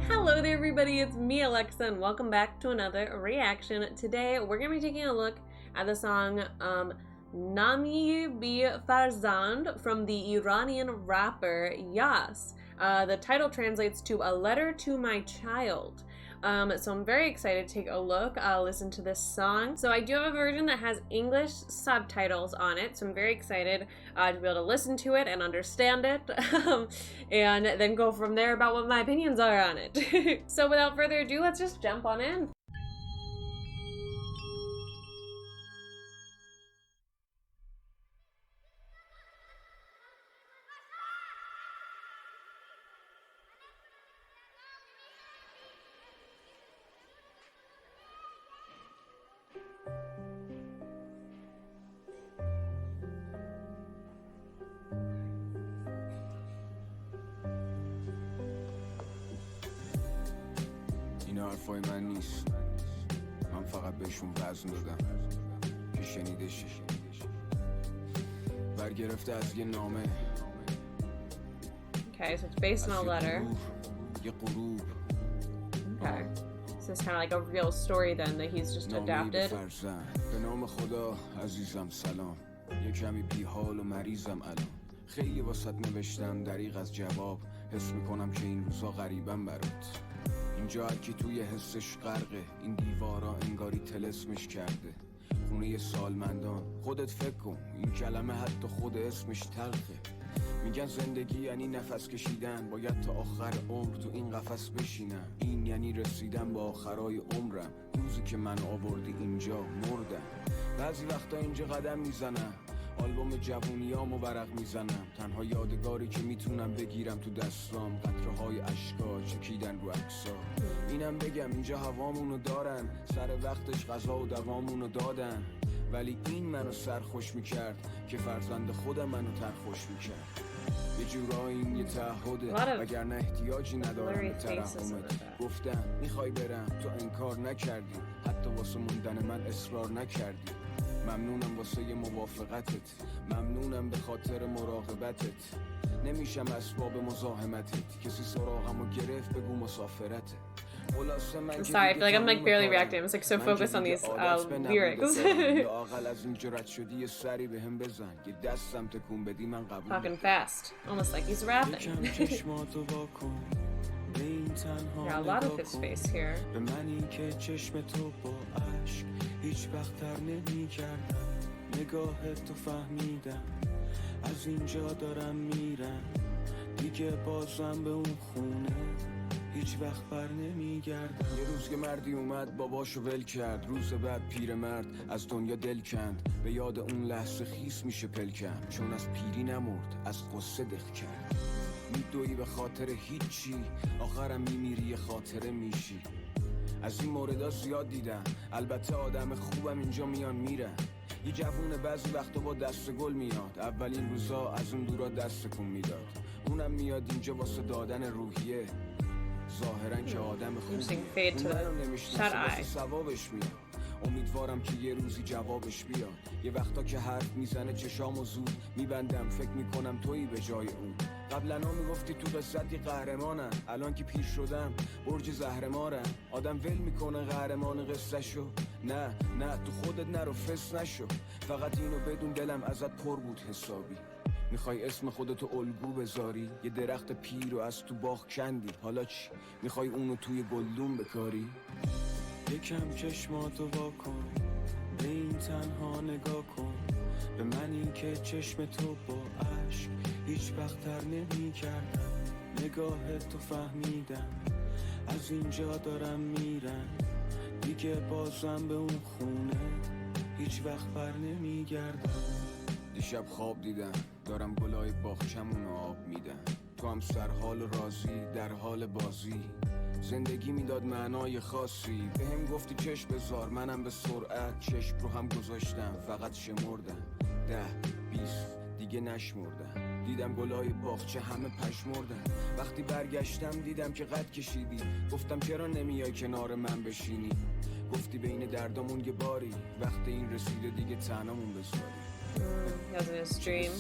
Hello there everybody, it's me Alexa and welcome back to another reaction. Today we're going to be taking a look at the song Nameyi Farzand from the Iranian rapper Yas. The title translates to A Letter to My Child. So I'm very excited to take a look, listen to this song. So I do have a version that has English subtitles on it, so I'm very excited to be able to listen to it and understand it, and then go from there about what my opinions are on it. So without further ado, let's just jump on in. این حرفای من نیست، من فقط بهشون وزن دادم که شنیدشی. برگرفته از یه نامه. Okay, so it's based on a letter. یه غروب. Okay. So it's kind of like a real story then that he's just adapted. فرزند. به نام خدا عزیزم سلام. یه کمی بیحال و مریضم الان. خیلی واسط نوشتم دریغ از جواب. حس میکنم که این روزا غریبم برات. اینجا هرکی توی حسش غرقه. این دیوارا انگاری تلسمش کرده. خونه سالمندان. خودت فکر کن این کلمه حتی خود اسمش تلخه. میگن زندگی یعنی نفس کشیدن. باید تا آخر عمر تو این قفس بشینم. این یعنی رسیدن به آخرای عمرم. روزی که من آوردی اینجا مردم. بعضی وقتا اینجا قدم میزنم. آلبوم جوونیامو ورق میزنم. تنها یادگاری که میتونم بگیرم تو دستام قطره های اشکا چکیدن رو عکسا. اینم بگم اینجا هوامونو دارن. سر وقتش غذا و دوامونو دادن. ولی این منو سرخوش میکرد که فرزند خودم منو ترخوش میکرد. یه جورایی این یه تعهده وگرنه احتیاجی ندارم به ترحمت. گفتم میخوای برم تو انکار نکردی. حتی واسه موندن من اصرار نکردی. ممنونم واسه موافقتت. ممنونم به خاطر مراقبتت. نمیشم اسباب مزاحمتت. کسی سراغمو گرفت بگو مسافرته. I'm sorry, I feel like I'm like barely reacting. I'm just like so focused on these lyrics. Talking fast, almost like he's rapping. Yeah, a lot of his face here. هیچ وقت بر نمیگردم. یه روز که مردی اومد باباشو ول کرد. روز بعد پیرمرد از دنیا دل کند. به یاد اون لحظه خیس میشه پلکم. چون از پیری نمرد از قصه دق کرد. میدوی به خاطر هیچی. آخرم میمیری خاطره میشی. از این موردا زیاد دیدم. البته آدم خوبم اینجا میان میرن. یه جوونه بعضی وقتا با دست گل میاد. اولین روزا از اون دورا دست کن میداد. اونم میاد اینجا واسه دادن روحیه. ظاهرن که آدم خوبیه. اون نمیشناسه واسه ثوابش میاد. امیدوارم که یه روزی جوابش بیاد. یه وقتا که حرف میزنه چشامو زود میبندم. فکر میکنم تویی به جای اون. قبلا میگفتی تو قصتی قهرمانم. الان که پیر شدم برج زهرمارم. آدم ول میکنه قهرمان قصه شو. نه تو خودت نرو فس نشو. فقط اینو بدون دلم ازت پر بود حسابی. میخوای اسم خودتو الگو بذاری. یه درخت پیر رو از تو باغ کندی. حالا چی؟ میخوای اونو توی گلدون بکاری؟ یکم چشماتو واکن. به این تنها نگاه کن. به منی که چشم تو با عشق هیچ وقت تر نمی کردم. نگاه تو فهمیدم. از اینجا دارم میرم. دیگه بازم به اون خونه هیچ وقت بر نمی گردم. دیشب خواب دیدم دارم گلای باغچمونو آب میدم. تو هم سرحال و راضی در حال بازی. زندگی میداد معنای خاصی. به هم گفتی چشم بذار. منم به سرعت چشم رو هم گذاشتم. فقط شمردم 10 20 دیگه نشمردم. دیدم گلای باغچه همه پشمردن. وقتی برگشتم دیدم که قد کشیدی. گفتم چرا نمیای کنار من بشینی. گفتی بین دردامون یه باری. وقت این رسیده دیگه تنامون بذاری. He has in his stream.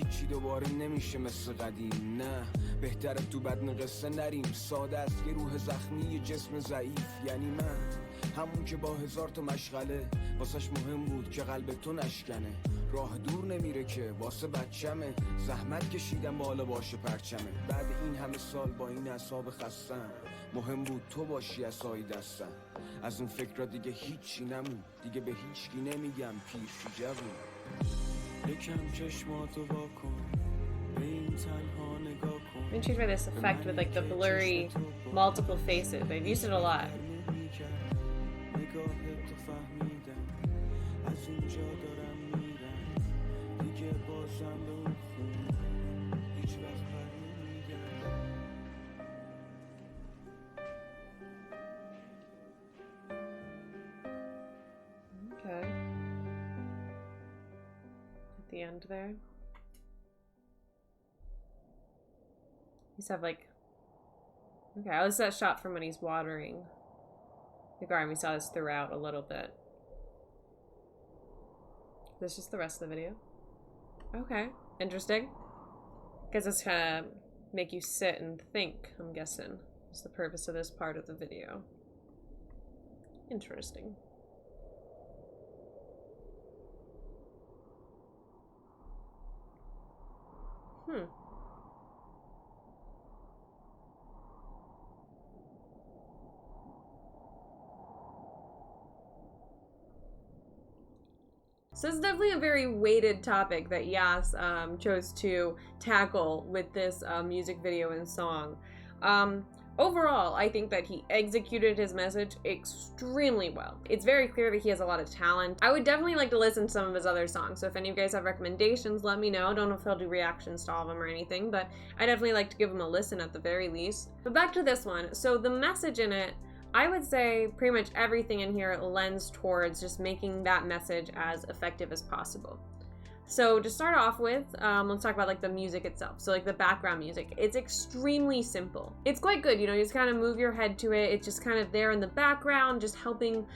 هیچی دوباره نمیشه مثل قدیم. نه بهتره تو بدن قصه نریم. ساده است یه روح زخمی یه جسم ضعیف. یعنی من همون که با 1000 تا مشغله واسش مهم بود که قلب تو نشکنه. راه دور نمیره که واسه بچمه. زحمت کشیدم بالا باشه پرچمه. بعد این همه سال با این اعصاب خستم مهم بود تو باشی عصای دستم. از اون فکر را دیگه هیچی نمون. دیگه به هیچکی نمیگم پیر شو جوون. یکم چشماتو واکن به این تنها نگاه کن. I'm intrigued by this effect with like the blurry multiple faces. They've used it a lot. نگاهتو فهمیدم از اونجا دارم میرم دیگه بازم به اون خون هیچ وقت بر نمیگردم. Okay. At the end there. He's have like, okay, I was that shot from when he's watering the garden. We saw this throughout a little bit. This is just the rest of the video. Okay, interesting. Because it's kind of make you sit and think, I'm guessing. Is the purpose of this part of the video. Interesting. So this is definitely a very weighted topic that Yas chose to tackle with this music video and song. Overall, I think that he executed his message extremely well. It's very clear that he has a lot of talent. I would definitely like to listen to some of his other songs, so if any of you guys have recommendations, let me know. Don't know if he'll do reactions to all of them or anything, but I definitely like to give him a listen at the very least. But back to this one. So the message in it, I would say pretty much everything in here lends towards just making that message as effective as possible. So to start off with, let's talk about like the music itself. So like the background music, it's extremely simple. It's quite good, you know, you just kind of move your head to it. It's just kind of there in the background, just helping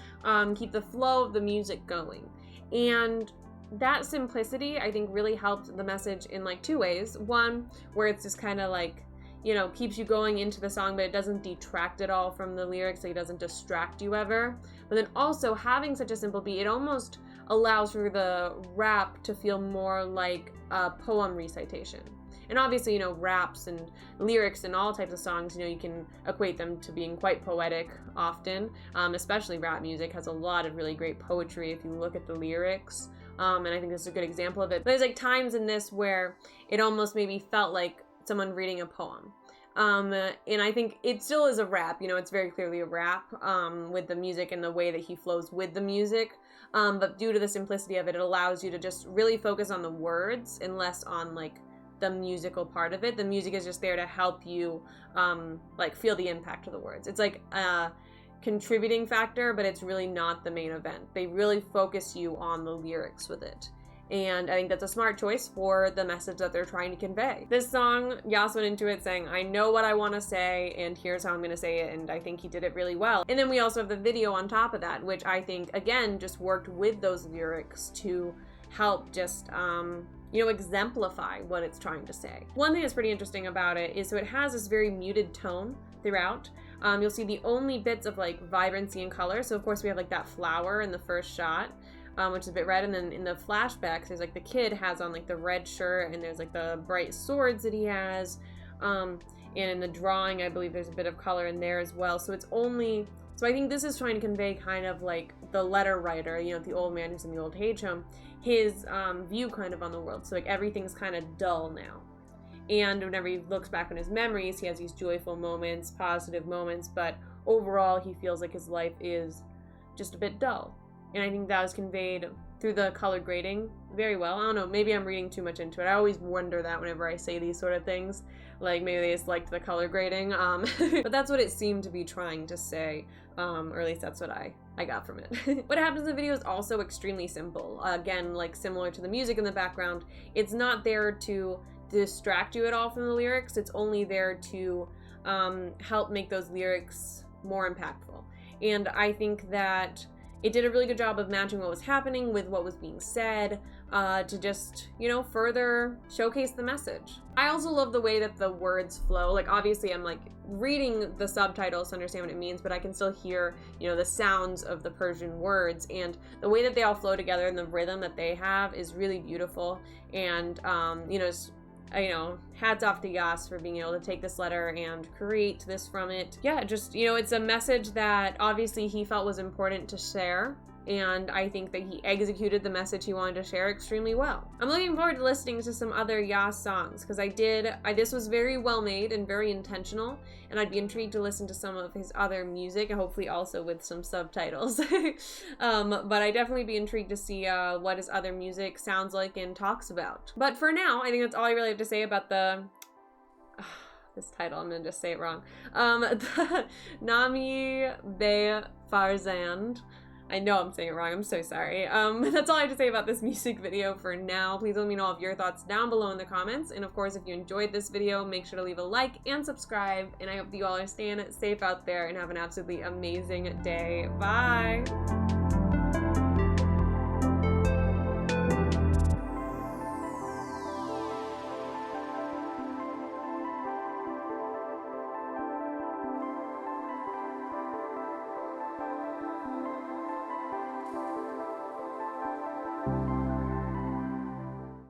keep the flow of the music going. And that simplicity, I think, really helped the message in like two ways. One, where it's just kind of like, you know, keeps you going into the song, but it doesn't detract at all from the lyrics, like it doesn't distract you ever. But then also having such a simple beat, it almost allows for the rap to feel more like a poem recitation. And obviously, you know, raps and lyrics and all types of songs, you know, you can equate them to being quite poetic often, especially rap music has a lot of really great poetry if you look at the lyrics. And I think this is a good example of it. But there's like times in this where it almost maybe felt like someone reading a poem. And I think it still is a rap, you know, it's very clearly a rap with the music and the way that he flows with the music. But due to the simplicity of it, it allows you to just really focus on the words and less on like the musical part of it. The music is just there to help you like feel the impact of the words. It's like a contributing factor, but it's really not the main event. They really focus you on the lyrics with it. And I think that's a smart choice for the message that they're trying to convey. This song, Yas went into it saying, I know what I want to say, and here's how I'm going to say it, and I think he did it really well. And then we also have the video on top of that, which I think, again, just worked with those lyrics to help just, you know, exemplify what it's trying to say. One thing that's pretty interesting about it is so it has this very muted tone throughout. You'll see the only bits of like vibrancy and color. So of course we have like that flower in the first shot. Which is a bit red, and then in the flashbacks there's like the kid has on like the red shirt, and there's like the bright swords that he has, and in the drawing I believe there's a bit of color in there as well. So it's only, so I think this is trying to convey kind of like the letter writer, you know, the old man who's in the old age home, his view kind of on the world. So like everything's kind of dull now, and whenever he looks back on his memories, he has these joyful moments, positive moments, but overall he feels like his life is just a bit dull. And I think that was conveyed through the color grading very well. I don't know, maybe I'm reading too much into it. I always wonder that whenever I say these sort of things. Like maybe they just liked the color grading. But that's what it seemed to be trying to say. Or at least that's what I got from it. What happens in the video is also extremely simple. Again, like similar to the music in the background, it's not there to distract you at all from the lyrics. It's only there to help make those lyrics more impactful. And I think that it did a really good job of matching what was happening with what was being said. to just, you know, further showcase the message. I also love the way that the words flow. Like, obviously I'm like reading the subtitles to understand what it means, but I can still hear, you know, the sounds of the Persian words, and the way that they all flow together and the rhythm that they have is really beautiful. And you know, hats off to Yas for being able to take this letter and create this from it. Yeah, just, you know, it's a message that obviously he felt was important to share, and I think that he executed the message he wanted to share extremely well. I'm looking forward to listening to some other Yas songs, because this was very well made and very intentional, and I'd be intrigued to listen to some of his other music, and hopefully also with some subtitles. But I'd definitely be intrigued to see what his other music sounds like and talks about. But for now, I think that's all I really have to say about this title. I'm gonna just say it wrong. The Nameyi Farzand. I know I'm saying it wrong, I'm so sorry. That's all I have to say about this music video for now. Please let me know all of your thoughts down below in the comments. And of course, if you enjoyed this video, make sure to leave a like and subscribe. And I hope you all are staying safe out there and have an absolutely amazing day. Bye!